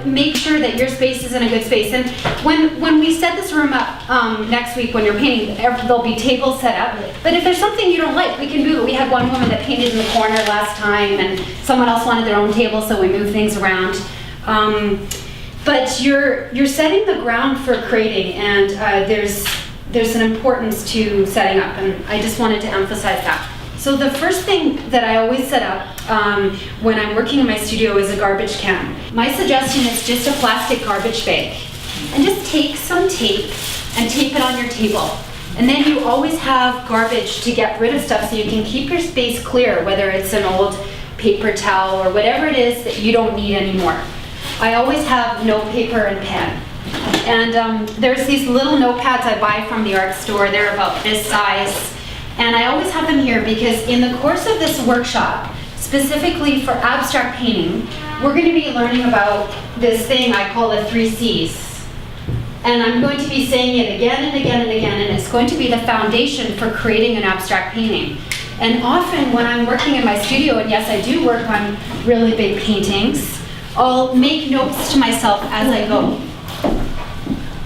Make sure that your space is in a good space. And when we set this room up next week when you're painting, there'll be tables set up. But if there's something you don't like, we can move it. We had one woman that painted in the corner last time, and someone else wanted their own table, so we moved things around. But you're setting the ground for creating, and there's an importance to setting up, and I just wanted to emphasize that. So the first thing that I always set up when I'm working in my studio is a garbage can. My suggestion is just a plastic garbage bag. And just take some tape and tape it on your table. And then you always have garbage to get rid of stuff so you can keep your space clear, whether it's an old paper towel or whatever it is that you don't need anymore. I always have note paper and pen. And there's these little notepads I buy from the art store. They're about this size. And I always have them here because in the course of this workshop, specifically for abstract painting, we're going to be learning about this thing I call the 3 C's. And I'm going to be saying it again and again and again, and it's going to be the foundation for creating an abstract painting. And often when I'm working in my studio, and yes, I do work on really big paintings, I'll make notes to myself as I go.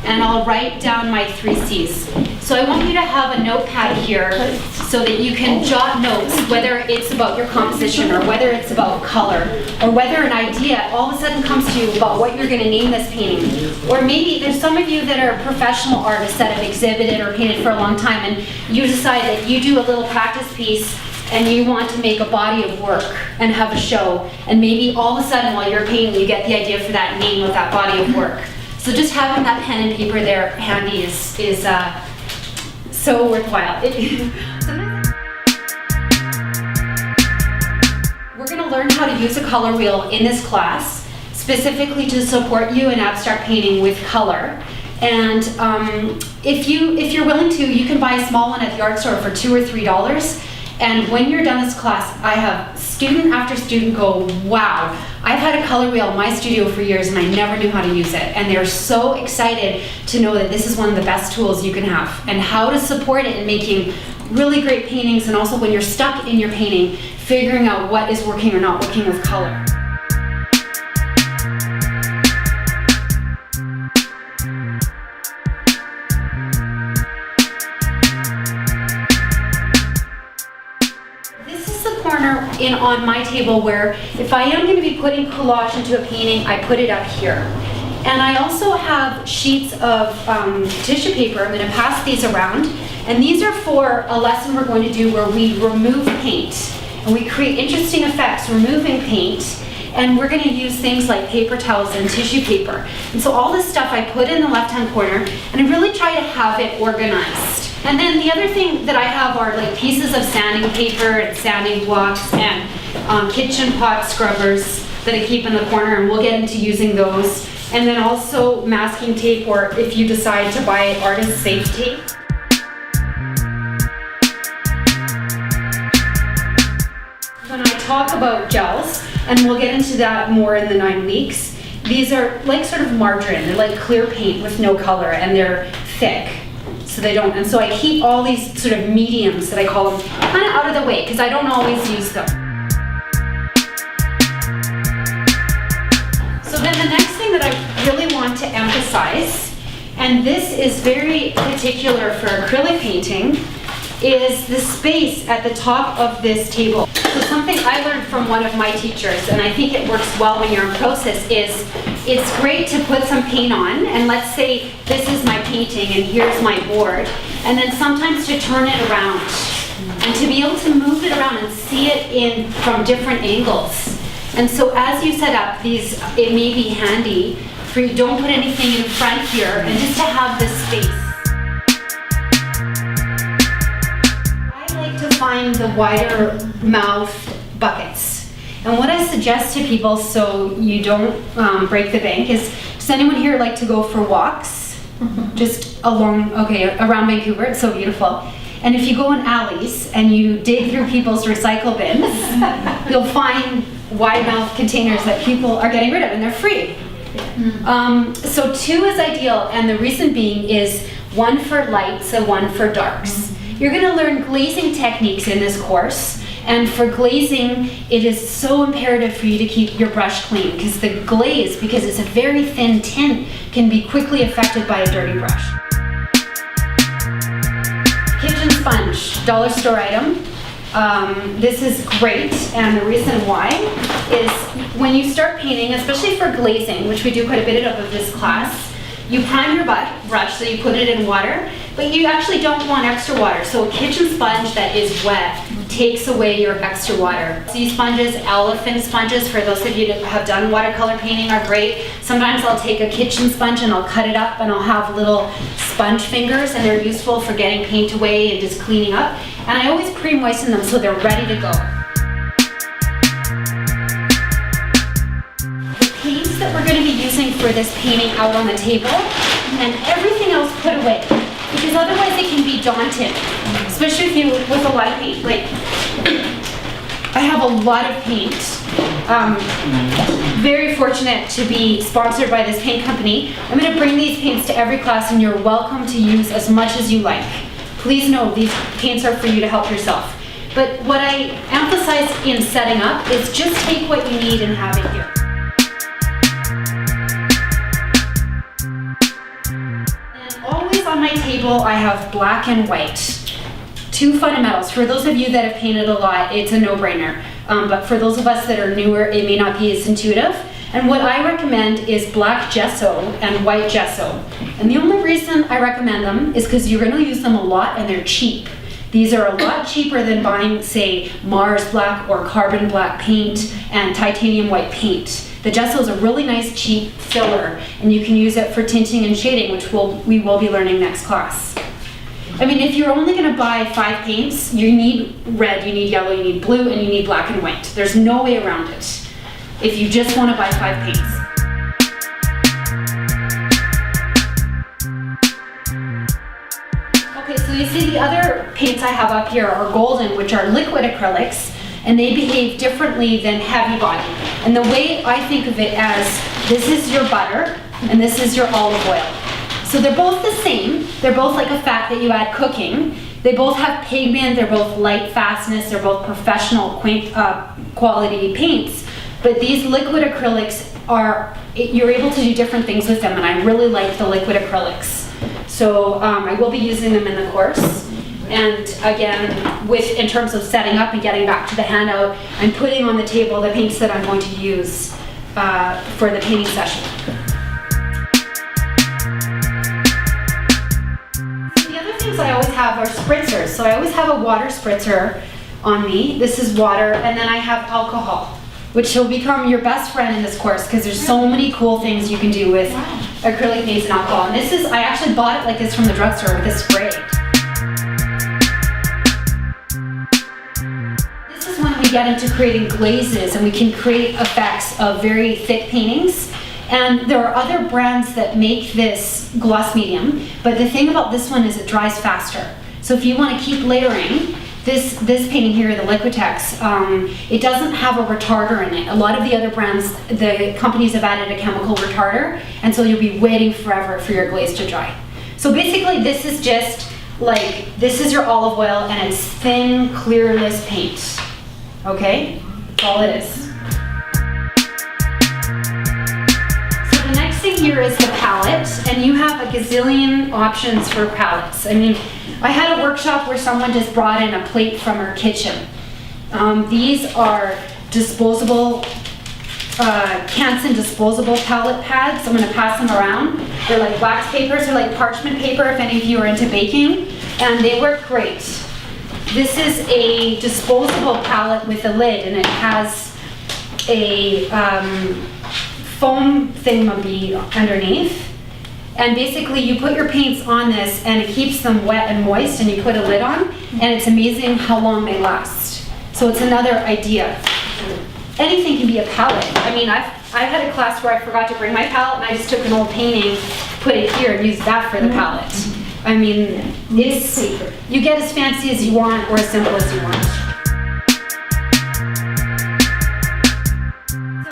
And I'll write down my 3 C's. So I want you to have a notepad here so that you can jot notes, whether it's about your composition or whether it's about color, or whether an idea all of a sudden comes to you about what you're going to name this painting. Or maybe there's some of you that are professional artists that have exhibited or painted for a long time, and you decide that you do a little practice piece and you want to make a body of work and have a show, and maybe all of a sudden while you're painting you get the idea for that name of that body of work. So just having that pen and paper there handy is so worthwhile. We're going to learn how to use a color wheel in this class, specifically to support you in abstract painting with color. And if you're willing to, you can buy a small one at the art store for $2 or $3. And when you're done this class, I have student after student go, wow, I've had a color wheel in my studio for years and I never knew how to use it. And they're so excited to know that this is one of the best tools you can have, and how to support it in making really great paintings, and also when you're stuck in your painting, figuring out what is working or not working with color. On my table where if I am going to be putting collage into a painting, I put it up here. And I also have sheets of tissue paper. I'm going to pass these around, and these are for a lesson we're going to do where we remove paint and we create interesting effects removing paint. And we're going to use things like paper towels and tissue paper. And so all this stuff I put in the left-hand corner, and I really try to have it organized. And then the other thing that I have are like pieces of sanding paper and sanding blocks and kitchen pot scrubbers that I keep in the corner, and we'll get into using those. And then also masking tape, or if you decide to buy artist safe tape. When I talk about gels, and we'll get into that more in the 9 weeks, these are like sort of margarine. They're like clear paint with no color, and they're thick. So they don't, and so I keep all these sort of mediums that I call them kind of out of the way because I don't always use them. So then the next thing that I really want to emphasize, and this is very particular for acrylic painting, is the space at the top of this table. So something I learned from one of my teachers, and I think it works well when you're in process, is it's great to put some paint on, and let's say this is my painting and here's my board, and then sometimes to turn it around and to be able to move it around and see it in from different angles. And so as you set up these, it may be handy for you, don't put anything in front here, and just to have this space. To find the wider mouthed buckets. And what I suggest to people so you don't break the bank is, does anyone here like to go for walks? Just around Vancouver? It's so beautiful. And if you go in alleys and you dig through people's recycle bins, you'll find wide mouth containers that people are getting rid of, and they're free. So 2 is ideal, and the reason being is 1 for lights and 1 for darks. You're going to learn glazing techniques in this course. And for glazing, it is so imperative for you to keep your brush clean because the glaze, because it's a very thin tint, can be quickly affected by a dirty brush. Kitchen sponge, dollar store item. This is great, and the reason why is when you start painting, especially for glazing, which we do quite a bit of this class, you prime your brush, so you put it in water, but you actually don't want extra water. So a kitchen sponge that is wet takes away your extra water. These sponges, elephant sponges, for those of you that have done watercolor painting, are great. Sometimes I'll take a kitchen sponge and I'll cut it up and I'll have little sponge fingers, and they're useful for getting paint away and just cleaning up. And I always pre-moisten them so they're ready to go. Paints that we're going to be using for this painting out on the table, and everything else put away, because otherwise it can be daunting, especially if you with a lot of paint. Like I have a lot of paint. Very fortunate to be sponsored by this paint company. I'm going to bring these paints to every class, and you're welcome to use as much as you like. Please know these paints are for you to help yourself. But what I emphasize in setting up is just take what you need and have it here. On my table, I have black and white. Two fundamentals. For those of you that have painted a lot, it's a no-brainer. But for those of us that are newer, it may not be as intuitive. And what I recommend is black gesso and white gesso. And the only reason I recommend them is because you're going to use them a lot and they're cheap. These are a lot cheaper than buying, say, Mars black or carbon black paint and titanium white paint. The gesso is a really nice cheap filler, and you can use it for tinting and shading, which we will be learning next class. I mean, if you're only going to buy 5 paints, you need red, you need yellow, you need blue, and you need black and white. There's no way around it if you just want to buy 5 paints. Okay, so you see the other paints I have up here are golden, which are liquid acrylics. And they behave differently than heavy body. And the way I think of it as, this is your butter, and this is your olive oil. So they're both the same. They're both like a fat that you add cooking. They both have pigment, they're both light fastness, they're both professional quality paints. But these liquid acrylics you're able to do different things with them, and I really like the liquid acrylics. So I will be using them in the course. And again, in terms of setting up and getting back to the handout, I'm putting on the table the paints that I'm going to use for the painting session. So the other things I always have are spritzers. So I always have a water spritzer on me. This is water, and then I have alcohol, which will become your best friend in this course because there's so many cool things you can do with acrylic paints and alcohol. And I actually bought it like this from the drugstore with this spray. We get into creating glazes, and we can create effects of very thick paintings. And there are other brands that make this gloss medium, but the thing about this one is it dries faster. So if you want to keep layering, this painting here, the Liquitex, it doesn't have a retarder in it. A lot of the other brands, the companies have added a chemical retarder, and so you'll be waiting forever for your glaze to dry. So basically this is just like, this is your olive oil, and it's thin, clearless paint. Okay, that's all it is. So the next thing here is the palette, and you have a gazillion options for palettes. I mean, I had a workshop where someone just brought in a plate from her kitchen. These are disposable, Canson disposable palette pads. I'm going to pass them around. They're like wax papers, they're like parchment paper if any of you are into baking, and they work great. This is a disposable palette with a lid, and it has a foam thingamabie underneath. And basically you put your paints on this and it keeps them wet and moist, and you put a lid on, and it's amazing how long they last. So it's another idea. Anything can be a palette. I mean, I've had a class where I forgot to bring my palette, and I just took an old painting, put it here, and used that for the palette. I mean, you get as fancy as you want or as simple as you want.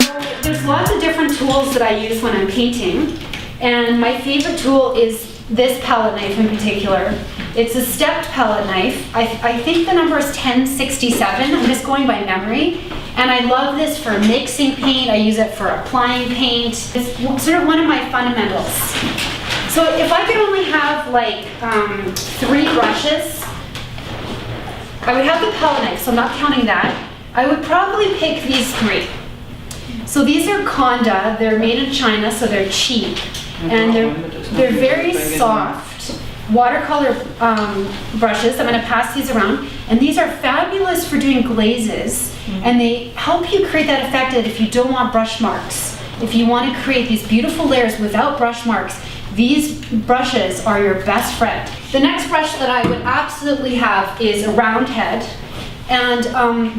So there's lots of different tools that I use when I'm painting, and my favorite tool is this palette knife in particular. It's a stepped palette knife. I think the number is 1067. I'm just going by memory. And I love this for mixing paint. I use it for applying paint. It's sort of one of my fundamentals. So if I could only have like 3 brushes, I would have the palette knife, so I'm not counting that. I would probably pick these 3. So these are Conda. They're made in China, so they're cheap. And they're very soft watercolor brushes. I'm going to pass these around. And these are fabulous for doing glazes. And they help you create that effect that if you don't want brush marks, if you want to create these beautiful layers without brush marks, these brushes are your best friend. The next brush that I would absolutely have is a round head. And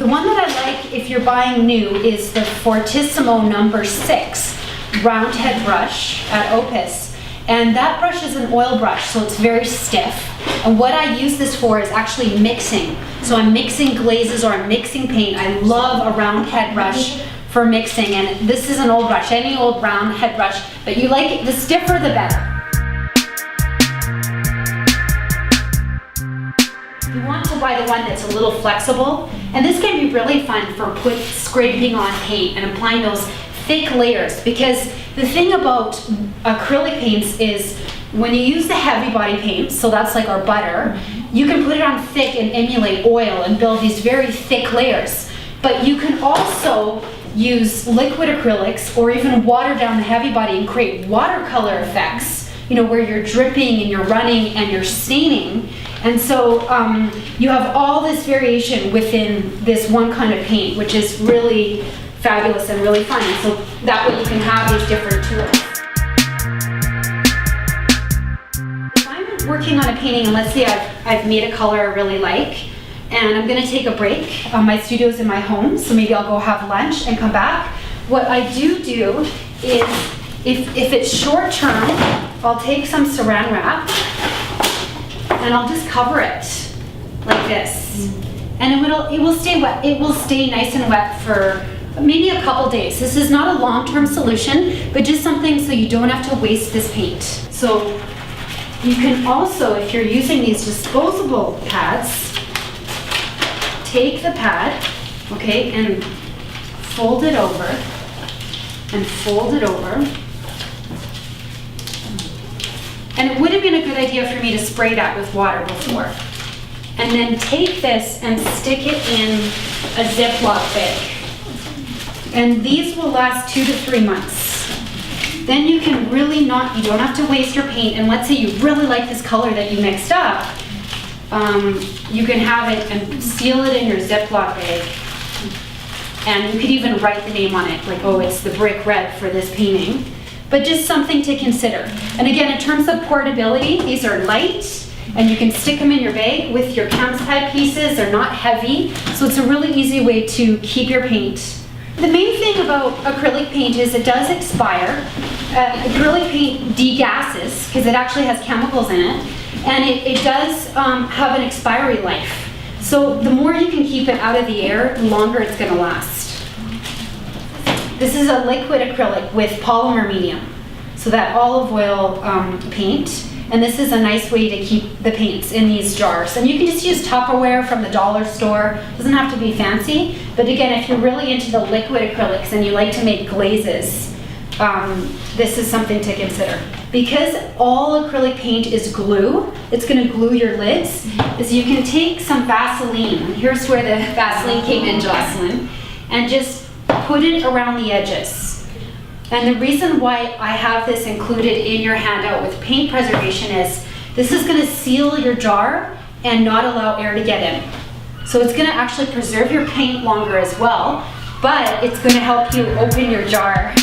the one that I like if you're buying new is the Fortissimo number 6 round head brush at Opus. And that brush is an oil brush, so it's very stiff. And what I use this for is actually mixing. So I'm mixing glazes or I'm mixing paint. I love a round head brush for mixing, and this is an old brush, any old round head brush, but you like it, the stiffer the better. You want to buy the one that's a little flexible, and this can be really fun for scraping on paint and applying those thick layers, because the thing about acrylic paints is when you use the heavy body paint, so that's like our butter, you can put it on thick and emulate oil and build these very thick layers. But you can also use liquid acrylics or even water down the heavy body and create watercolor effects, you know, where you're dripping and you're running and you're staining. And so you have all this variation within this one kind of paint, which is really fabulous and really fun. And so that way you can have these different tools. If I'm working on a painting and let's say I've made a color I really like, and I'm going to take a break. My studio's in my home, so maybe I'll go have lunch and come back. What I do is, if it's short term, I'll take some saran wrap and I'll just cover it like this. And it will stay wet. It will stay nice and wet for maybe a couple days. This is not a long-term solution, but just something so you don't have to waste this paint. So you can also, if you're using these disposable pads, take the pad, okay, and fold it over, and fold it over. And it would have been a good idea for me to spray that with water before. And then take this and stick it in a Ziploc bag. And these will last 2 to 3 months. Then you can really you don't have to waste your paint. And let's say you really like this color that you mixed up. You can have it and seal it in your Ziploc bag. And you could even write the name on it, like, oh, it's the brick red for this painting. But just something to consider. And again, in terms of portability, these are light, and you can stick them in your bag with your canvas pad pieces. They're not heavy, so it's a really easy way to keep your paint. The main thing about acrylic paint is it does expire. Acrylic paint degasses, because it actually has chemicals in it. And it does have an expiry life. So the more you can keep it out of the air, the longer it's going to last. This is a liquid acrylic with polymer medium. So that olive oil paint. And this is a nice way to keep the paints in these jars. And you can just use Tupperware from the dollar store. It doesn't have to be fancy. But again, if you're really into the liquid acrylics and you like to make glazes, this is something to consider. Because all acrylic paint is glue, it's going to glue your lids, is you can take some Vaseline, and here's where the Vaseline came in, Jocelyn, and just put it around the edges. And the reason why I have this included in your handout with paint preservation is this is going to seal your jar and not allow air to get in. So it's going to actually preserve your paint longer as well, but it's going to help you open your jar